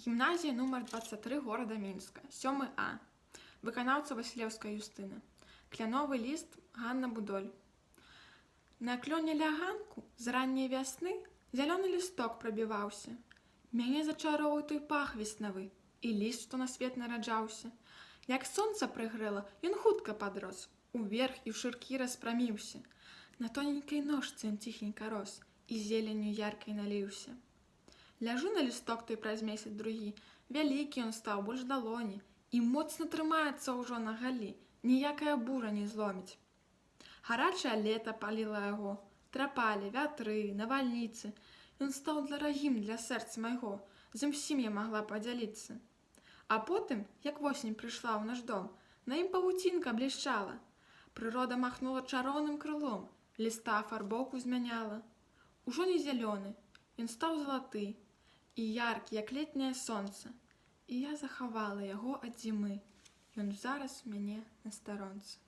Гімназія нумар 23 горада Мінска, 7 А. Выканаўца Васілеўская Юстына. Кляновы ліст Ганна Будоль. На клёне ля ганку з ранняй вясны зялёны лісток прабіваўся. Мяне зачароўваў той пах веснавы і ліст, што на свет нараджаўся. Як сонца прыгрэла, ён хутка падрос, уверх і ў шыркі распраміўся. На тоненькай ножцы ён ціхенька рос і зеленню яркай наліўся. Ляжу на лісток той праз месяц другі, вялікі ён стаў, больш далоні, і моцна трымаецца ўжо на галі, ніякая буря не зломіць. Гарачае лета паліла яго, трапалі, вятры, навальніцы. Ён стаў дарагім для сэрца майго, з усім я магла падзяліцца. А потым, як восень прыйшла ў наш дом, на ім павуцінка блішчала. Прырода махнула чароўным крылом, ліста афарбоўку змяняла. Ужо не зялёны, ён стаў залаты і яркі, як летняе сонца. І я захавала яго ад зімы. Ён зараз у мяне на старонцы.